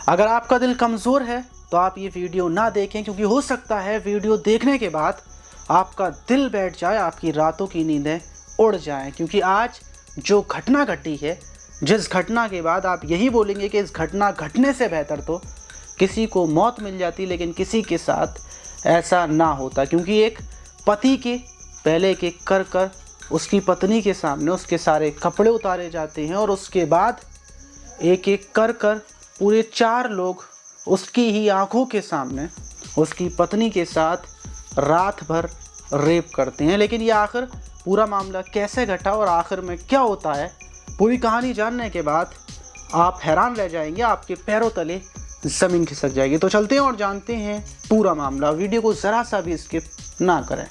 अगर आपका दिल कमज़ोर है तो आप ये वीडियो ना देखें, क्योंकि हो सकता है वीडियो देखने के बाद आपका दिल बैठ जाए, आपकी रातों की नींदें उड़ जाएं। क्योंकि आज जो घटना घटी है, जिस घटना के बाद आप यही बोलेंगे कि इस घटना घटने से बेहतर तो किसी को मौत मिल जाती, लेकिन किसी के साथ ऐसा ना होता। क्योंकि एक पति के पहले एक एक कर कर उसकी पत्नी के सामने उसके सारे कपड़े उतारे जाते हैं और उसके बाद एक एक कर कर पूरे 4 लोग उसकी ही आंखों के सामने उसकी पत्नी के साथ रात भर रेप करते हैं। लेकिन ये आखिर पूरा मामला कैसे घटा और आखिर में क्या होता है, पूरी कहानी जानने के बाद आप हैरान रह जाएंगे, आपके पैरों तले ज़मीन खिसक जाएगी। तो चलते हैं और जानते हैं पूरा मामला। वीडियो को ज़रा सा भी स्किप ना करें।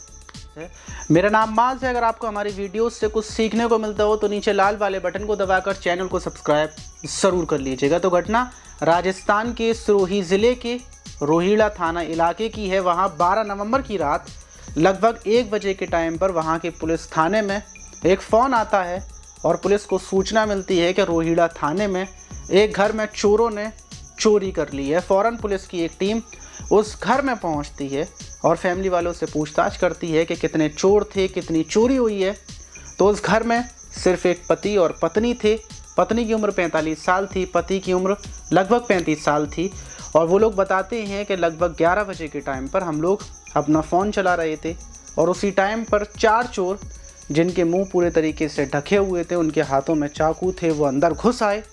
मेरा नाम माज है। अगर आपको हमारी वीडियोस से कुछ सीखने को मिलता हो तो नीचे लाल वाले बटन को दबाकर चैनल को सब्सक्राइब ज़रूर कर लीजिएगा। तो घटना राजस्थान के सिरोही ज़िले के रोहिड़ा थाना इलाके की है। वहां 12 नवंबर की रात लगभग 1 बजे के टाइम पर वहां के पुलिस थाने में एक फ़ोन आता है और पुलिस को सूचना मिलती है कि रोहिड़ा थाने में एक घर में चोरों ने चोरी कर ली है। फ़ौरन पुलिस की एक टीम उस घर में पहुंचती है और फैमिली वालों से पूछताछ करती है कि कितने चोर थे, कितनी चोरी हुई है। तो उस घर में सिर्फ एक पति और पत्नी थे। पत्नी की उम्र 45 साल थी, पति की उम्र लगभग 35 साल थी। और वो लोग बताते हैं कि लगभग 11 बजे के टाइम पर हम लोग अपना फ़ोन चला रहे थे और उसी टाइम पर 4 चोर, जिनके मुंह पूरे तरीके से ढके हुए थे, उनके हाथों में चाकू थे, वो अंदर घुस आए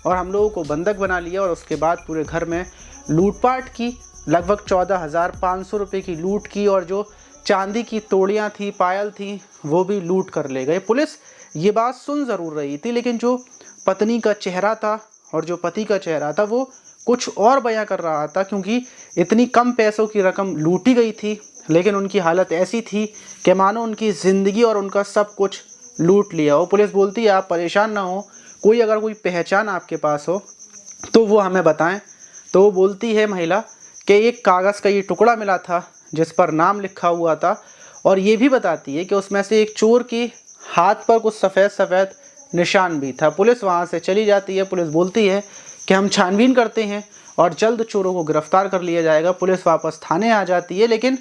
और हम लोगों को बंधक बना लिया। और उसके बाद पूरे घर में लूटपाट की, लगभग 14,500 रुपये की लूट की और जो चांदी की तोड़ियाँ थी, पायल थी, वो भी लूट कर ले गए। पुलिस ये बात सुन ज़रूर रही थी, लेकिन जो पत्नी का चेहरा था और जो पति का चेहरा था वो कुछ और बयां कर रहा था। क्योंकि इतनी कम पैसों की रकम लूटी गई थी, लेकिन उनकी हालत ऐसी थी कि मानो उनकी ज़िंदगी और उनका सब कुछ लूट लिया हो। पुलिस बोलती है आप परेशान ना हो, अगर कोई पहचान आपके पास हो तो वो हमें बताएं। तो वो बोलती है महिला कि एक कागज़ का ये टुकड़ा मिला था जिस पर नाम लिखा हुआ था, और ये भी बताती है कि उसमें से एक चोर के हाथ पर कुछ सफ़ेद सफ़ेद निशान भी था। पुलिस वहाँ से चली जाती है। पुलिस बोलती है कि हम छानबीन करते हैं और जल्द चोरों को गिरफ्तार कर लिया जाएगा। पुलिस वापस थाने आ जाती है, लेकिन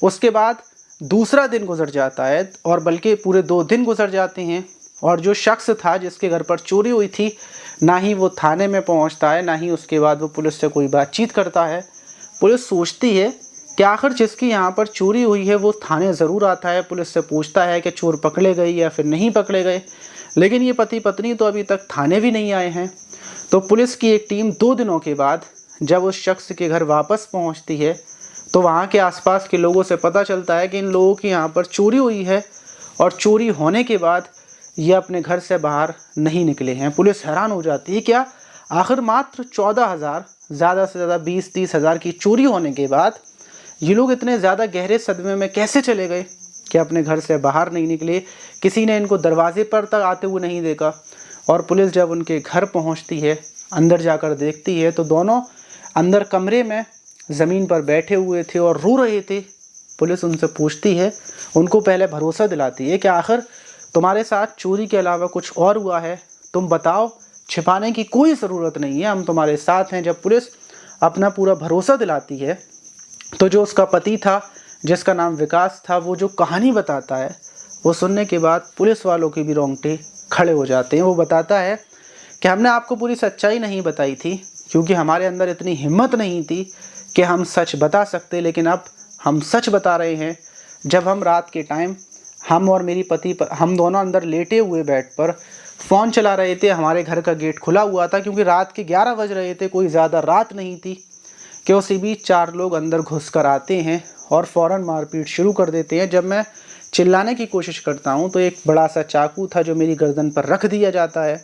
उसके बाद दूसरा दिन गुजर जाता है और बल्कि पूरे 2 दिन गुजर जाते हैं और जो शख्स था जिसके घर पर चोरी हुई थी, ना ही वो थाने में पहुंचता है, ना ही उसके बाद वो पुलिस से कोई बातचीत करता है। पुलिस सोचती है कि आखिर जिसकी यहाँ पर चोरी हुई है वो थाने ज़रूर आता है, पुलिस से पूछता है कि चोर पकड़े गए या फिर नहीं पकड़े गए, लेकिन ये पति पत्नी तो अभी तक थाने भी नहीं आए हैं। तो पुलिस की एक टीम 2 दिनों के बाद जब उस शख्स के घर वापस पहुँचती है तो वहाँ के आसपास के लोगों से पता चलता है कि इन लोगों की यहाँ पर चोरी हुई है और चोरी होने के बाद ये अपने घर से बाहर नहीं निकले हैं। पुलिस हैरान हो जाती है, क्या आखिर मात्र 14,000, ज़्यादा से ज़्यादा 20-30 हज़ार की चोरी होने के बाद ये लोग इतने ज़्यादा गहरे सदमे में कैसे चले गए कि अपने घर से बाहर नहीं निकले, किसी ने इनको दरवाजे पर तक आते हुए नहीं देखा। और पुलिस जब उनके घर पहुंचती है, अंदर जाकर देखती है तो दोनों अंदर कमरे में ज़मीन पर बैठे हुए थे और रो रहे थे। पुलिस उनसे पूछती है, उनको पहले भरोसा दिलाती है कि आखिर तुम्हारे साथ चोरी के अलावा कुछ और हुआ है, तुम बताओ, छिपाने की कोई ज़रूरत नहीं है, हम तुम्हारे साथ हैं। जब पुलिस अपना पूरा भरोसा दिलाती है तो जो उसका पति था जिसका नाम विकास था, वो जो कहानी बताता है वो सुनने के बाद पुलिस वालों के भी रोंगटे खड़े हो जाते हैं। वो बताता है कि हमने आपको पूरी सच्चाई नहीं बताई थी क्योंकि हमारे अंदर इतनी हिम्मत नहीं थी कि हम सच बता सकते, लेकिन अब हम सच बता रहे हैं। जब हम रात के टाइम हम और मेरी पति हम दोनों अंदर लेटे हुए बेड पर फ़ोन चला रहे थे, हमारे घर का गेट खुला हुआ था क्योंकि रात के 11 बज रहे थे, कोई ज़्यादा रात नहीं थी कि उसी बीच 4 लोग अंदर घुस कर आते हैं और फ़ौरन मारपीट शुरू कर देते हैं। जब मैं चिल्लाने की कोशिश करता हूं तो एक बड़ा सा चाकू था जो मेरी गर्दन पर रख दिया जाता है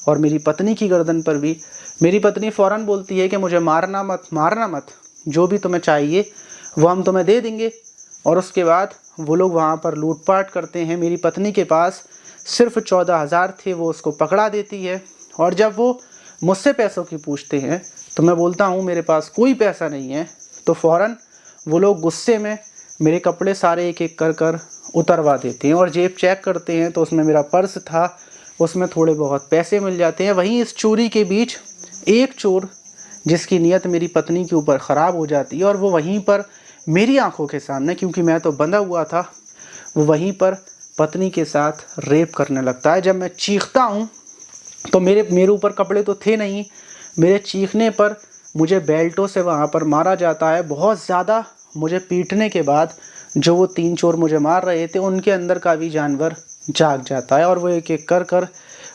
और मेरी पत्नी की गर्दन पर भी। मेरी पत्नी फ़ौरन बोलती है कि मुझे मारना मत, जो भी तुम्हें चाहिए वो हम तुम्हें दे देंगे। और उसके बाद वो लोग वहाँ पर लूटपाट करते हैं। मेरी पत्नी के पास सिर्फ 14,000 थे, वो उसको पकड़ा देती है। और जब वो मुझसे पैसों की पूछते हैं तो मैं बोलता हूँ मेरे पास कोई पैसा नहीं है। तो फ़ौरन वो लोग गुस्से में मेरे कपड़े सारे एक एक कर उतरवा देते हैं और जेब चेक करते हैं तो उसमें मेरा पर्स था, उसमें थोड़े बहुत पैसे मिल जाते हैं। वहीं इस चोरी के बीच एक चोर जिसकी नीयत मेरी पत्नी के ऊपर ख़राब हो जाती है और वो वहीं पर मेरी आंखों के सामने, क्योंकि मैं तो बंधा हुआ था, वो वहीं पर पत्नी के साथ रेप करने लगता है। जब मैं चीखता हूँ तो मेरे ऊपर कपड़े तो थे नहीं, मेरे चीखने पर मुझे बेल्टों से वहाँ पर मारा जाता है। बहुत ज़्यादा मुझे पीटने के बाद जो वो 3 चोर मुझे मार रहे थे उनके अंदर का भी जानवर जाग जाता है और वो एक एक कर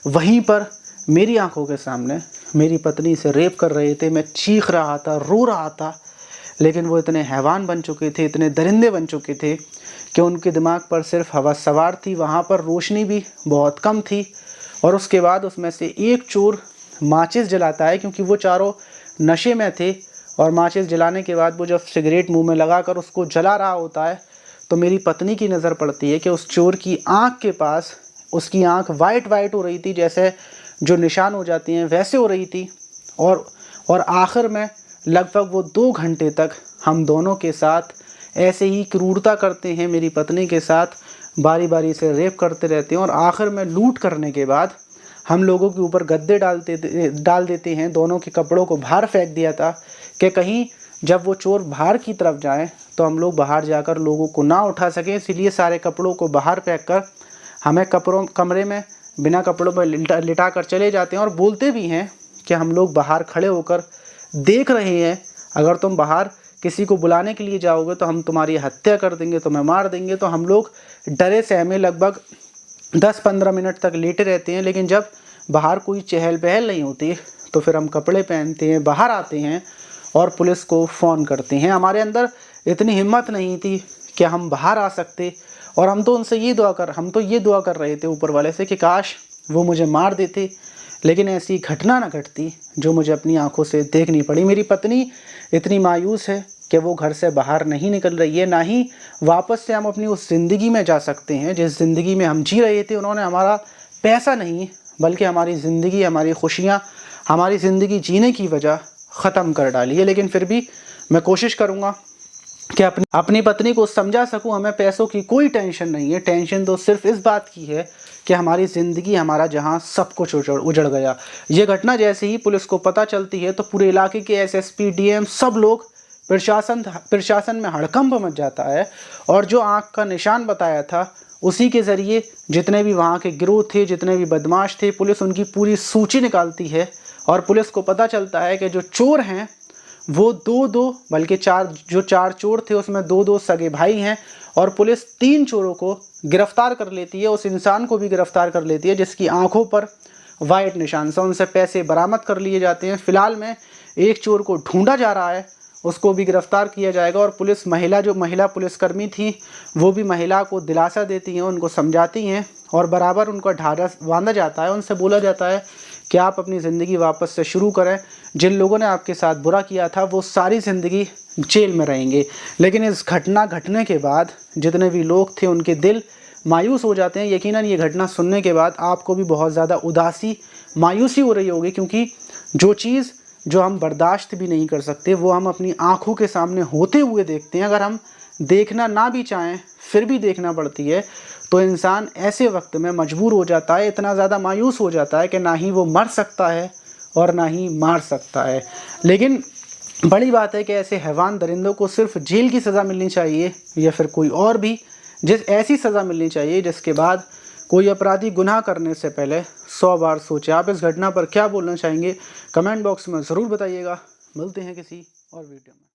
वहीं पर मेरी आंखों के सामने मेरी पत्नी से रेप कर रहे थे। मैं चीख रहा था, रो रहा था, लेकिन वो इतने हैवान बन चुके थे, इतने दरिंदे बन चुके थे कि उनके दिमाग पर सिर्फ हवा सवार थी। वहाँ पर रोशनी भी बहुत कम थी। और उसके बाद उसमें से एक चोर माचिस जलाता है, क्योंकि वो चारों नशे में थे, और माचिस जलाने के बाद वो जब सिगरेट मुंह में लगाकर उसको जला रहा होता है तो मेरी पत्नी की नज़र पड़ती है कि उस चोर की आँख के पास उसकी आँख वाइट हो रही थी, जैसे जो निशान हो जाती हैं वैसे हो रही थी। और आखिर में लगभग वो 2 घंटे तक हम दोनों के साथ ऐसे ही क्रूरता करते हैं, मेरी पत्नी के साथ बारी बारी से रेप करते रहते हैं। और आखिर में लूट करने के बाद हम लोगों के ऊपर गद्दे डाल देते हैं। दोनों के कपड़ों को बाहर फेंक दिया था कि कहीं जब वो चोर बाहर की तरफ जाएं तो हम लोग बाहर जाकर लोगों को ना उठा सकें, इसीलिए सारे कपड़ों को बाहर फेंक कर हमें कमरे में बिना कपड़ों पर लिटा कर चले जाते हैं। और बोलते भी हैं कि हम लोग बाहर खड़े होकर देख रहे हैं, अगर तुम बाहर किसी को बुलाने के लिए जाओगे तो हम तुम्हारी हत्या कर देंगे, तुम्हें मार देंगे। तो हम लोग डरे सहमे लगभग 10-15 मिनट तक लेटे रहते हैं। लेकिन जब बाहर कोई चहल पहल नहीं होती तो फिर हम कपड़े पहनते हैं, बाहर आते हैं और पुलिस को फ़ोन करते हैं। हमारे अंदर इतनी हिम्मत नहीं थी कि हम बाहर आ सकते, और हम तो ये दुआ कर रहे थे ऊपर वाले से कि काश वो मुझे मार देते, लेकिन ऐसी घटना ना घटती जो मुझे अपनी आंखों से देखनी पड़ी। मेरी पत्नी इतनी मायूस है कि वो घर से बाहर नहीं निकल रही है, ना ही वापस से हम अपनी उस ज़िंदगी में जा सकते हैं जिस ज़िंदगी में हम जी रहे थे। उन्होंने हमारा पैसा नहीं बल्कि हमारी ज़िंदगी, हमारी खुशियाँ, हमारी ज़िंदगी जीने की वजह ख़त्म कर डाली है। लेकिन फिर भी मैं कोशिश करूँगा कि अपनी पत्नी को समझा सकूं हमें पैसों की कोई टेंशन नहीं है। टेंशन तो सिर्फ इस बात की है कि हमारी ज़िंदगी, हमारा जहां सब कुछ उजड़ गया। ये घटना जैसे ही पुलिस को पता चलती है तो पूरे इलाके के एसएसपी, डीएम, सब लोग, प्रशासन में हड़कंप मच जाता है। और जो आँख का निशान बताया था उसी के ज़रिए जितने भी वहाँ के गिरोह थे, जितने भी बदमाश थे, पुलिस उनकी पूरी सूची निकालती है। और पुलिस को पता चलता है कि जो चोर हैं वो 2-2 बल्कि 4 चोर थे उसमें 2-2 सगे भाई हैं। और पुलिस 3 चोरों को गिरफ्तार कर लेती है, उस इंसान को भी गिरफ्तार कर लेती है जिसकी आंखों पर वाइट निशान से। उनसे पैसे बरामद कर लिए जाते हैं। फिलहाल में एक चोर को ढूंढा जा रहा है, उसको भी गिरफ्तार किया जाएगा। और पुलिस जो महिला पुलिसकर्मी थी वो भी महिला को दिलासा देती हैं, उनको समझाती हैं और बराबर उनका ढाढ़स बांधा जाता है। उनसे बोला जाता है कि आप अपनी ज़िंदगी वापस से शुरू करें। जिन लोगों ने आपके साथ बुरा किया था वो सारी ज़िंदगी जेल में रहेंगे। लेकिन इस घटना घटने के बाद जितने भी लोग थे उनके दिल मायूस हो जाते हैं। यकीनन ये घटना सुनने के बाद आपको भी बहुत ज़्यादा उदासी, मायूसी हो रही होगी, क्योंकि जो चीज़ जो हम बर्दाश्त भी नहीं कर सकते वो हम अपनी आँखों के सामने होते हुए देखते हैं। अगर हम देखना ना भी चाहें फिर भी देखना पड़ती है, तो इंसान ऐसे वक्त में मजबूर हो जाता है, इतना ज़्यादा मायूस हो जाता है कि ना ही वो मर सकता है और ना ही मार सकता है। लेकिन बड़ी बात है कि ऐसे हैवान दरिंदों को सिर्फ जेल की सज़ा मिलनी चाहिए, या फिर कोई और भी ऐसी सज़ा मिलनी चाहिए जिसके बाद कोई अपराधी गुनाह करने से पहले 100 बार सोचे। आप इस घटना पर क्या बोलना चाहेंगे कमेंट बॉक्स में ज़रूर बताइएगा। मिलते हैं किसी और वीडियो में।